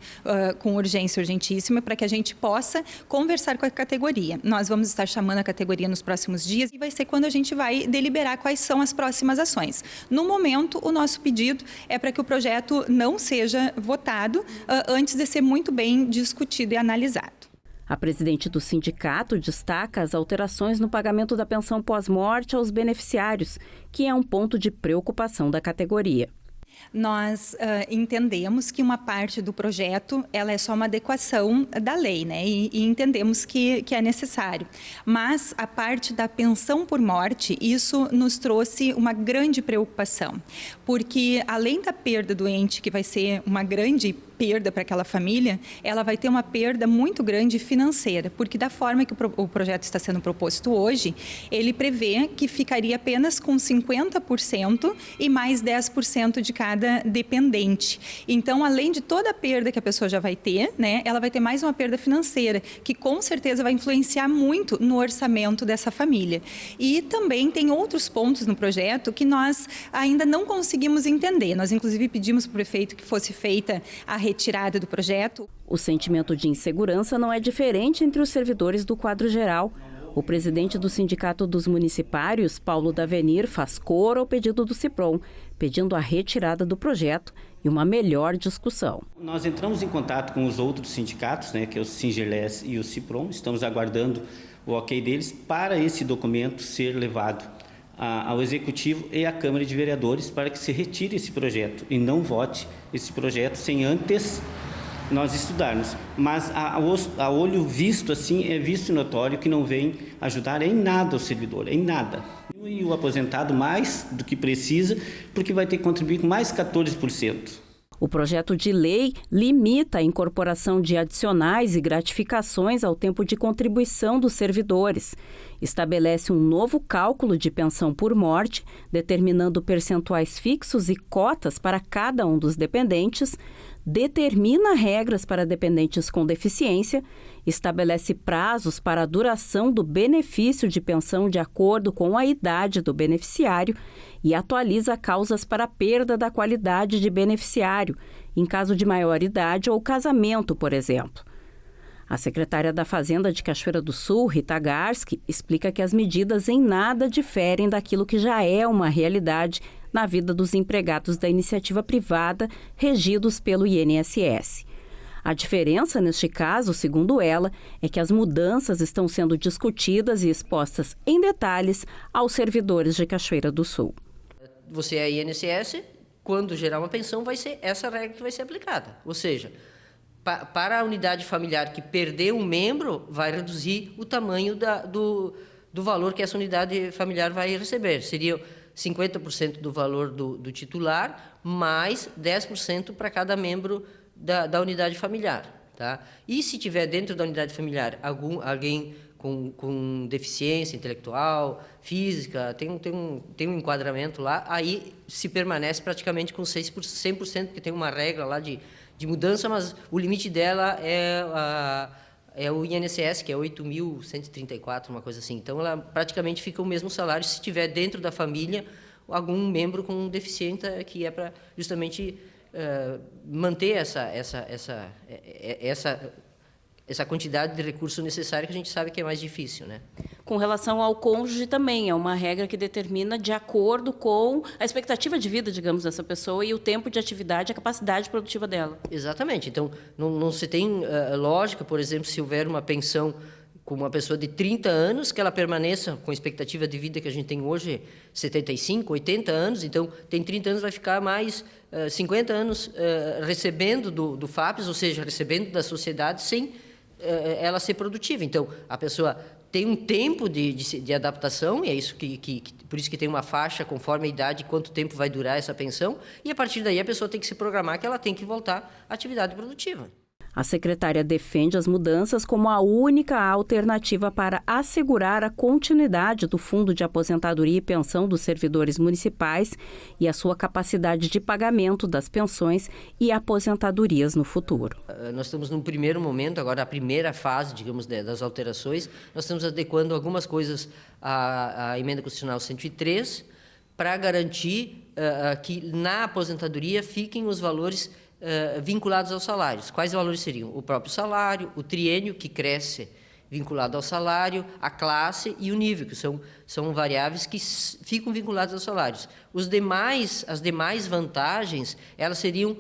Speaker 3: com urgência urgentíssima, para que a gente possa conversar com a categoria. Nós vamos estar chamando a categoria nos próximos dias e vai ser quando a gente vai deliberar quais são as próximas ações. No momento, o nosso pedido é para que o projeto não seja votado antes de ser muito bem discutido e analisado.
Speaker 20: A presidente do sindicato destaca as alterações no pagamento da pensão pós-morte aos beneficiários, que é um ponto de preocupação da categoria.
Speaker 3: Nós entendemos que uma parte do projeto ela é só uma adequação da lei, né? E entendemos que é necessário. Mas a parte da pensão por morte, isso nos trouxe uma grande preocupação, porque além da perda do ente, que vai ser uma grande perda para aquela família, ela vai ter uma perda muito grande financeira, porque da forma que o projeto está sendo proposto hoje, ele prevê que ficaria apenas com 50% e mais 10% de cada dependente. Então, além de toda a perda que a pessoa já vai ter, né, ela vai ter mais uma perda financeira, que com certeza vai influenciar muito no orçamento dessa família. E também tem outros pontos no projeto que nós ainda não conseguimos entender. Nós, inclusive, pedimos para o prefeito que fosse feita a retirada do projeto.
Speaker 20: O sentimento de insegurança não é diferente entre os servidores do quadro geral. O presidente do Sindicato dos Municipários, Paulo Davenir, faz coro ao pedido do CIPROM, pedindo a retirada do projeto e uma melhor discussão.
Speaker 7: Nós entramos em contato com os outros sindicatos, né, que é o Singelés e o CIPROM, estamos aguardando o ok deles para esse documento ser levado ao Executivo e à Câmara de Vereadores para que se retire esse projeto e não vote esse projeto sem antes nós estudarmos. Mas a olho visto, assim, é visto e notório que não vem ajudar em nada o servidor, em nada. E o aposentado mais do que precisa, porque vai ter que contribuir com mais 14%.
Speaker 20: O projeto de lei limita a incorporação de adicionais e gratificações ao tempo de contribuição dos servidores. Estabelece um novo cálculo de pensão por morte, determinando percentuais fixos e cotas para cada um dos dependentes, determina regras para dependentes com deficiência, estabelece prazos para a duração do benefício de pensão de acordo com a idade do beneficiário e atualiza causas para a perda da qualidade de beneficiário, em caso de maioridade ou casamento, por exemplo. A secretária da Fazenda de Cachoeira do Sul, Rita Garski, explica que as medidas em nada diferem daquilo que já é uma realidade na vida dos empregados da iniciativa privada regidos pelo INSS. A diferença, neste caso, segundo ela, é que as mudanças estão sendo discutidas e expostas em detalhes aos servidores de Cachoeira do Sul.
Speaker 23: Você é INSS, quando gerar uma pensão, vai ser essa regra que vai ser aplicada. Ou seja, para a unidade familiar que perder um membro, vai reduzir o tamanho do valor que essa unidade familiar vai receber. Seria 50% do valor do titular, mais 10% para cada membro da unidade familiar. Tá? E se tiver dentro da unidade familiar alguém com deficiência intelectual, física, tem um enquadramento lá, aí se permanece praticamente com 100%, porque tem uma regra lá de mudança, mas o limite dela é o INSS, que é 8.134, uma coisa assim. Então, ela praticamente fica o mesmo salário se tiver dentro da família algum membro com deficiência, que é para justamente manter essa quantidade de recurso necessário, que a gente sabe que é mais difícil, né?
Speaker 20: Com relação ao cônjuge também, é uma regra que determina de acordo com a expectativa de vida, digamos, dessa pessoa e o tempo de atividade, a capacidade produtiva dela.
Speaker 23: Exatamente. Então, não se tem lógica, por exemplo, se houver uma pensão com uma pessoa de 30 anos, que ela permaneça com a expectativa de vida que a gente tem hoje, 75, 80 anos, então tem 30 anos, vai ficar mais 50 anos recebendo do FAPES, ou seja, recebendo da sociedade sem ela ser produtiva. Então, a pessoa tem um tempo de adaptação, e é isso por isso que tem uma faixa conforme a idade, quanto tempo vai durar essa pensão, e a partir daí a pessoa tem que se programar que ela tem que voltar à atividade produtiva.
Speaker 20: A secretária defende as mudanças como a única alternativa para assegurar a continuidade do Fundo de Aposentadoria e Pensão dos servidores municipais e a sua capacidade de pagamento das pensões e aposentadorias no futuro.
Speaker 23: Nós estamos num primeiro momento, agora a primeira fase, digamos, das alterações, nós estamos adequando algumas coisas à Emenda Constitucional 103 para garantir que na aposentadoria fiquem os valores vinculados aos salários. Quais valores seriam? O próprio salário, o triênio, que cresce vinculado ao salário, a classe e o nível, que são variáveis que ficam vinculadas aos salários. As demais vantagens, elas seriam,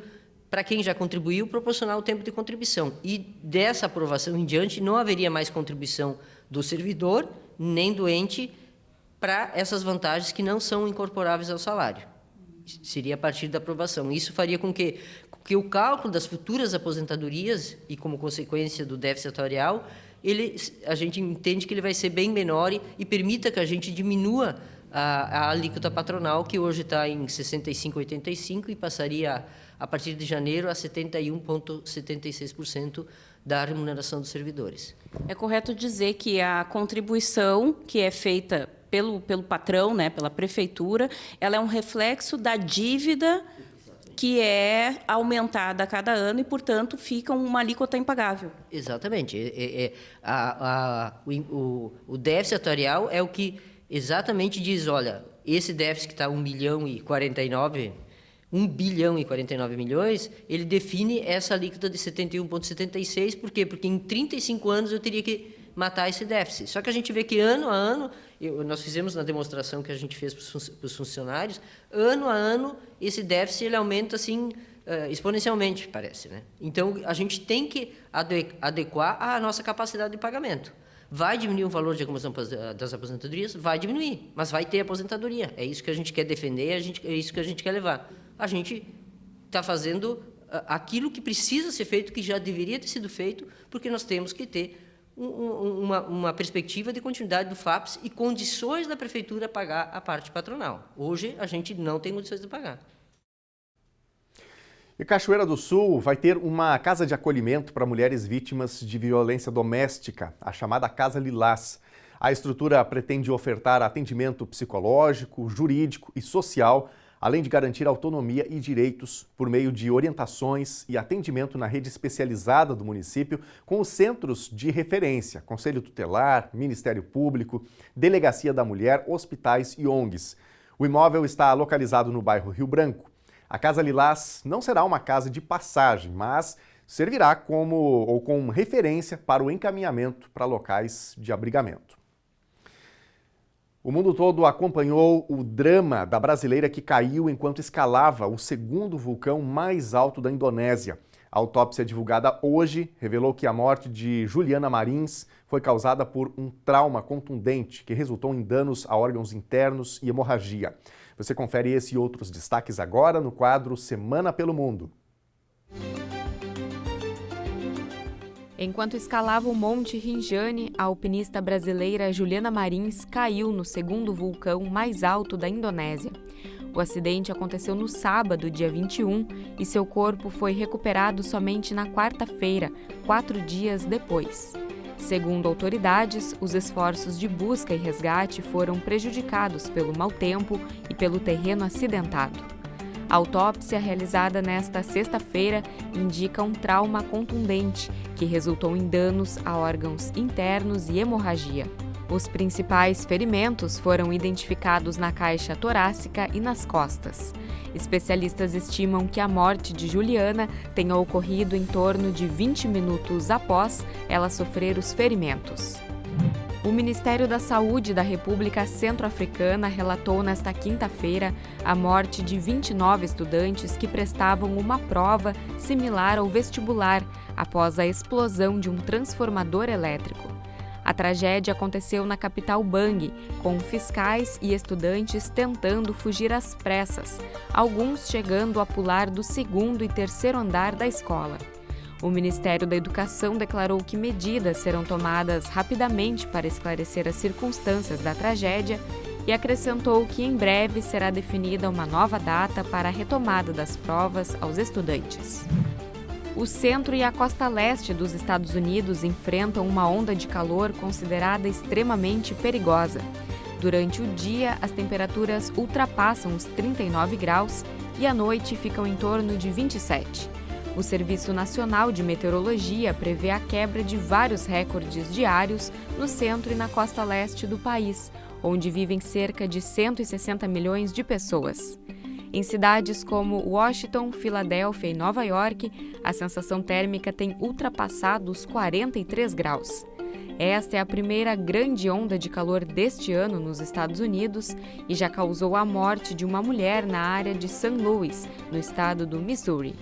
Speaker 23: para quem já contribuiu, proporcional ao tempo de contribuição. E dessa aprovação em diante, não haveria mais contribuição do servidor, nem do ente, para essas vantagens que não são incorporáveis ao salário. Seria a partir da aprovação. Isso faria com que o cálculo das futuras aposentadorias e, como consequência do déficit atuarial, a gente entende que ele vai ser bem menor e permita que a gente diminua a alíquota patronal, que hoje está em 65,85 e passaria, a partir de janeiro, a 71,76% da remuneração dos servidores.
Speaker 20: É correto dizer que a contribuição que é feita pelo patrão, né, pela prefeitura, ela é um reflexo da dívida que é aumentada a cada ano e, portanto, fica uma alíquota impagável.
Speaker 23: Exatamente. O déficit atuarial é o que exatamente diz, olha, esse déficit que está 1 bilhão e 49 milhões, ele define essa alíquota de 71,76. Por quê? Porque em 35 anos eu teria que matar esse déficit. Só que a gente vê que ano a ano, nós fizemos na demonstração que a gente fez para os funcionários, ano a ano esse déficit ele aumenta assim exponencialmente, parece, né? Então a gente tem que adequar a nossa capacidade de pagamento. Vai diminuir o valor de algumas das aposentadorias? Vai diminuir, mas vai ter aposentadoria. É isso que a gente quer defender, é isso que a gente quer levar. A gente está fazendo aquilo que precisa ser feito, que já deveria ter sido feito, porque nós temos que ter uma perspectiva de continuidade do FAPES e condições da prefeitura pagar a parte patronal. Hoje, a gente não tem condições de pagar.
Speaker 1: E Cachoeira do Sul vai ter uma casa de acolhimento para mulheres vítimas de violência doméstica, a chamada Casa Lilás. A estrutura pretende ofertar atendimento psicológico, jurídico e social, além de garantir autonomia e direitos por meio de orientações e atendimento na rede especializada do município, com os centros de referência, Conselho Tutelar, Ministério Público, Delegacia da Mulher, hospitais e ONGs. O imóvel está localizado no bairro Rio Branco. A Casa Lilás não será uma casa de passagem, mas servirá com referência para o encaminhamento para locais de abrigamento. O mundo todo acompanhou o drama da brasileira que caiu enquanto escalava o segundo vulcão mais alto da Indonésia. A autópsia divulgada hoje revelou que a morte de Juliana Marins foi causada por um trauma contundente que resultou em danos a órgãos internos e hemorragia. Você confere esse e outros destaques agora no quadro Semana pelo Mundo.
Speaker 6: Enquanto escalava o Monte Rinjani, a alpinista brasileira Juliana Marins caiu no segundo vulcão mais alto da Indonésia. O acidente aconteceu no sábado, dia 21, e seu corpo foi recuperado somente na quarta-feira, 4 dias depois. Segundo autoridades, os esforços de busca e resgate foram prejudicados pelo mau tempo e pelo terreno acidentado. A autópsia realizada nesta sexta-feira indica um trauma contundente que resultou em danos a órgãos internos e hemorragia. Os principais ferimentos foram identificados na caixa torácica e nas costas. Especialistas estimam que a morte de Juliana tenha ocorrido em torno de 20 minutos após ela sofrer os ferimentos. O Ministério da Saúde da República Centro-Africana relatou nesta quinta-feira a morte de 29 estudantes que prestavam uma prova similar ao vestibular após a explosão de um transformador elétrico. A tragédia aconteceu na capital Bangui, com fiscais e estudantes tentando fugir às pressas, alguns chegando a pular do 2º e 3º andar da escola. O Ministério da Educação declarou que medidas serão tomadas rapidamente para esclarecer as circunstâncias da tragédia e acrescentou que em breve será definida uma nova data para a retomada das provas aos estudantes. O centro e a costa leste dos Estados Unidos enfrentam uma onda de calor considerada extremamente perigosa. Durante o dia, as temperaturas ultrapassam os 39 graus e à noite ficam em torno de 27. O Serviço Nacional de Meteorologia prevê a quebra de vários recordes diários no centro e na costa leste do país, onde vivem cerca de 160 milhões de pessoas. Em cidades como Washington, Filadélfia e Nova York, a sensação térmica tem ultrapassado os 43 graus. Esta é a primeira grande onda de calor deste ano nos Estados Unidos e já causou a morte de uma mulher na área de St. Louis, no estado do Missouri.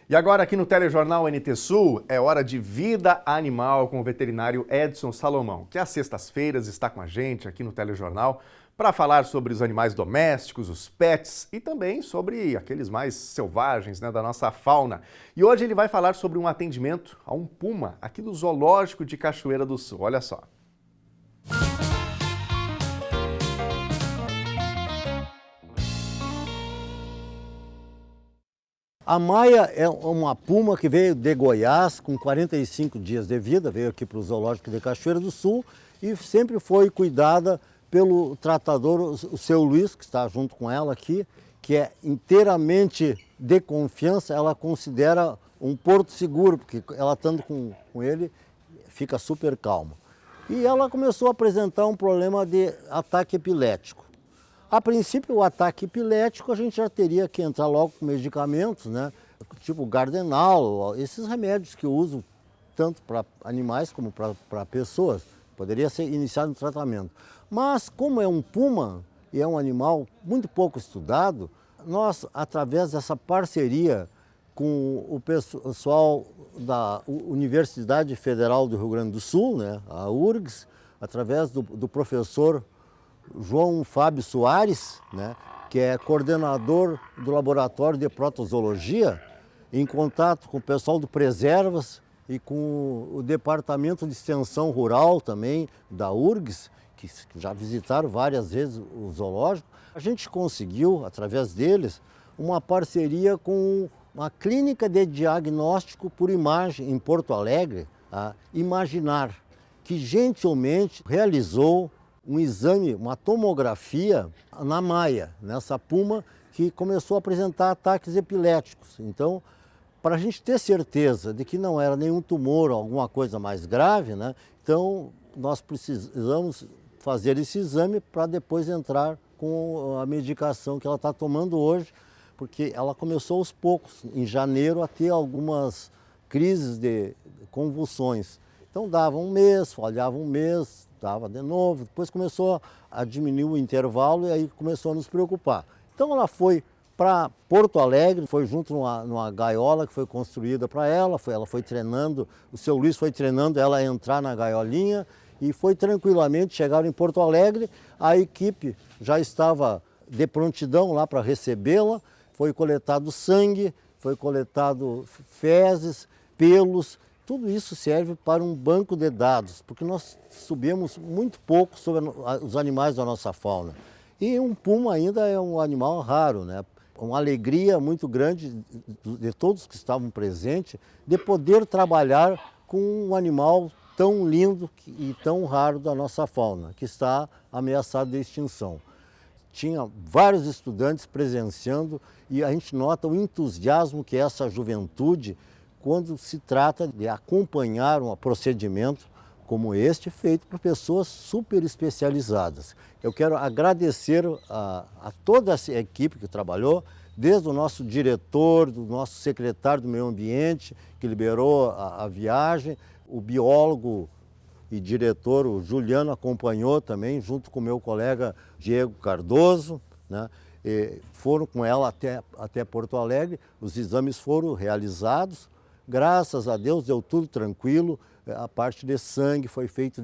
Speaker 1: E agora aqui no Telejornal NT Sul é hora de Vida Animal com o veterinário Edson Salomão, que às sextas-feiras está com a gente aqui no Telejornal para falar sobre os animais domésticos, os pets e também sobre aqueles mais selvagens, né, da nossa fauna. E hoje ele vai falar sobre um atendimento a um puma aqui do Zoológico de Cachoeira do Sul. Olha só.
Speaker 4: A Maia é uma puma que veio de Goiás com 45 dias de vida, veio aqui para o Zoológico de Cachoeira do Sul e sempre foi cuidada pelo tratador, o seu Luiz, que está junto com ela aqui, que é inteiramente de confiança, ela considera um porto seguro, porque ela estando com ele fica super calma. E ela começou a apresentar um problema de ataque epilético. A princípio, o ataque epilético a gente já teria que entrar logo com medicamentos, né? Tipo Gardenal, esses remédios que eu uso tanto para animais como para pessoas. Poderia ser iniciado no tratamento. Mas como é um puma e é um animal muito pouco estudado, nós, através dessa parceria com o pessoal da Universidade Federal do Rio Grande do Sul, né? A URGS, através do professor João Fábio Soares, né, que é coordenador do Laboratório de Protozoologia, em contato com o pessoal do Preservas e com o Departamento de Extensão Rural também da URGS, que já visitaram várias vezes o zoológico, a gente conseguiu, através deles, uma parceria com uma clínica de diagnóstico por imagem em Porto Alegre, a Imaginar, que gentilmente realizou um exame, uma tomografia na Maia, nessa puma que começou a apresentar ataques epiléticos. Então, para a gente ter certeza de que não era nenhum tumor ou alguma coisa mais grave, né? Então nós precisamos fazer esse exame para depois entrar com a medicação que ela está tomando hoje, porque ela começou aos poucos, em janeiro, a ter algumas crises de convulsões. Então dava um mês, falhava um mês, dava de novo, depois começou a diminuir o intervalo e aí começou a nos preocupar. Então ela foi para Porto Alegre, foi junto numa gaiola que foi construída para ela foi treinando, o seu Luiz foi treinando ela a entrar na gaiolinha e foi tranquilamente, chegaram em Porto Alegre, a equipe já estava de prontidão lá para recebê-la, foi coletado sangue, foi coletado fezes, pelos. Tudo isso serve para um banco de dados, porque nós sabemos muito pouco sobre os animais da nossa fauna. E um puma ainda é um animal raro, né? Uma alegria muito grande de todos que estavam presentes de poder trabalhar com um animal tão lindo e tão raro da nossa fauna, que está ameaçado de extinção. Tinha vários estudantes presenciando e a gente nota o entusiasmo que essa juventude quando se trata de acompanhar um procedimento como este, feito por pessoas super especializadas. Eu quero agradecer a toda essa equipe que trabalhou, desde o nosso diretor, do nosso secretário do Meio Ambiente, que liberou a viagem, o biólogo e diretor, o Juliano, acompanhou também, junto com o meu colega Diego Cardoso, né? E foram com ela até Porto Alegre, os exames foram realizados, Graças a Deus deu tudo tranquilo. A parte de sangue foi feito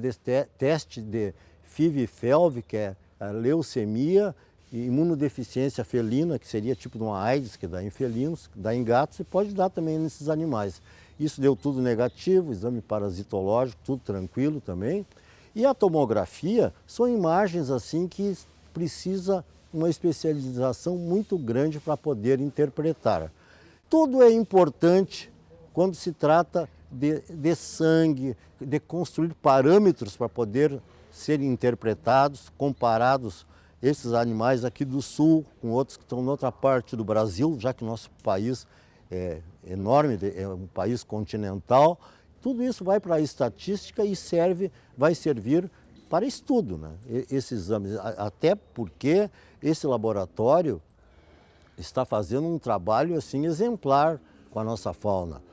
Speaker 4: teste de FIV e FeLV, que é a leucemia e imunodeficiência felina, que seria tipo de uma AIDS, que dá em felinos, dá em gatos e pode dar também nesses animais. Isso deu tudo negativo, exame parasitológico, tudo tranquilo também. E a tomografia são imagens assim que precisa uma especialização muito grande para poder interpretar. Tudo é importante quando se trata de sangue, de construir parâmetros para poder serem interpretados, comparados esses animais aqui do sul com outros que estão em outra parte do Brasil, já que o nosso país é enorme, é um país continental. Tudo isso vai para a estatística e vai servir para estudo, né? Esses exames, até porque esse laboratório está fazendo um trabalho assim exemplar com a nossa fauna.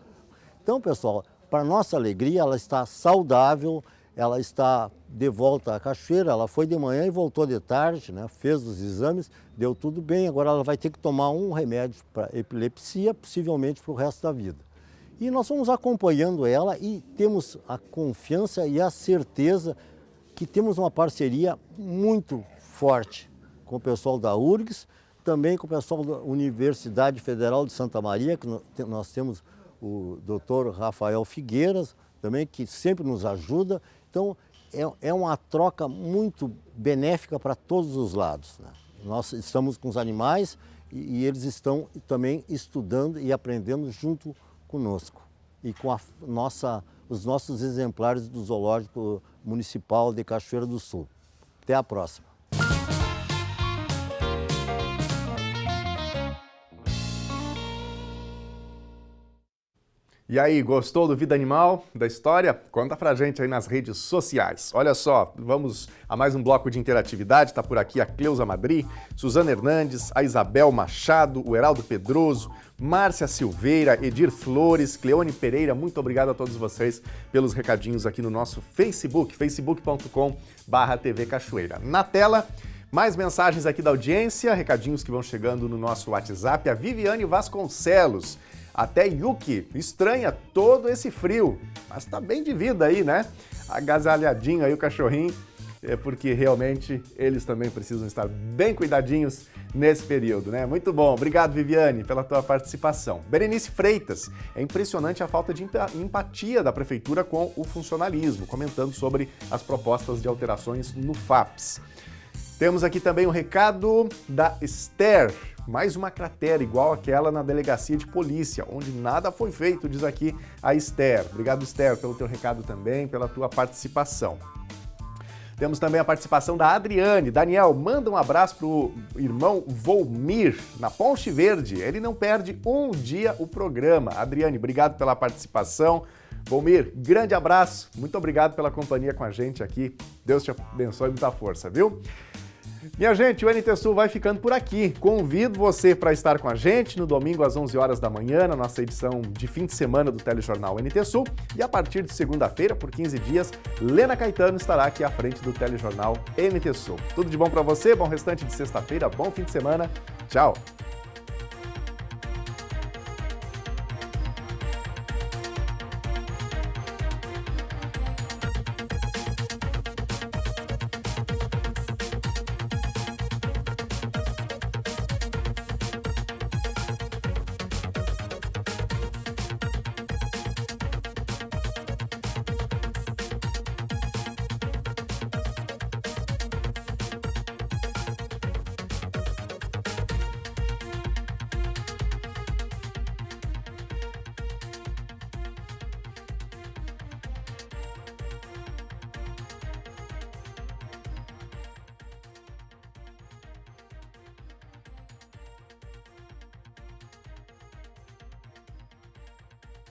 Speaker 4: Então, pessoal, para nossa alegria, ela está saudável, ela está de volta à cachoeira, ela foi de manhã e voltou de tarde, né? Fez os exames, deu tudo bem, agora ela vai ter que tomar um remédio para epilepsia, possivelmente para o resto da vida. E nós vamos acompanhando ela e temos a confiança e a certeza que temos uma parceria muito forte com o pessoal da URGS, também com o pessoal da Universidade Federal de Santa Maria, que nós temos o Dr. Rafael Figueiras, também, que sempre nos ajuda. Então, é uma troca muito benéfica para todos os lados, né? Nós estamos com os animais e eles estão também estudando e aprendendo junto conosco e com os nossos exemplares do Zoológico Municipal de Cachoeira do Sul. Até a próxima.
Speaker 1: E aí, gostou do Vida Animal, da história? Conta pra gente aí nas redes sociais. Olha só, vamos a mais um bloco de interatividade. Tá por aqui a Cleusa Madri, Suzana Hernandes, a Isabel Machado, o Heraldo Pedroso, Márcia Silveira, Edir Flores, Cleone Pereira. Muito obrigado a todos vocês pelos recadinhos aqui no nosso Facebook, facebook.com/TV Cachoeira. Na tela, mais mensagens aqui da audiência, recadinhos que vão chegando no nosso WhatsApp. A Viviane Vasconcelos. Até Yuki estranha todo esse frio, mas tá bem de vida aí, né? Agasalhadinho aí o cachorrinho, porque realmente eles também precisam estar bem cuidadinhos nesse período, né? Muito bom, obrigado Viviane pela tua participação. Berenice Freitas, é impressionante a falta de empatia da Prefeitura com o funcionalismo, comentando sobre as propostas de alterações no FAPS. Temos aqui também um recado da Esther. Mais uma cratera igual aquela na delegacia de polícia, onde nada foi feito, diz aqui a Esther. Obrigado, Esther, pelo teu recado também, pela tua participação. Temos também a participação da Adriane. Daniel, manda um abraço pro irmão Volmir, na Ponte Verde. Ele não perde um dia o programa. Adriane, obrigado pela participação. Volmir, grande abraço. Muito obrigado pela companhia com a gente aqui. Deus te abençoe, muita força, viu? Minha gente, o NT Sul vai ficando por aqui. Convido você para estar com a gente no domingo às 11 horas da manhã, na nossa edição de fim de semana do Telejornal NT Sul. E a partir de segunda-feira, por 15 dias, Lena Caetano estará aqui à frente do Telejornal NT Sul. Tudo de bom para você, bom restante de sexta-feira, bom fim de semana. Tchau!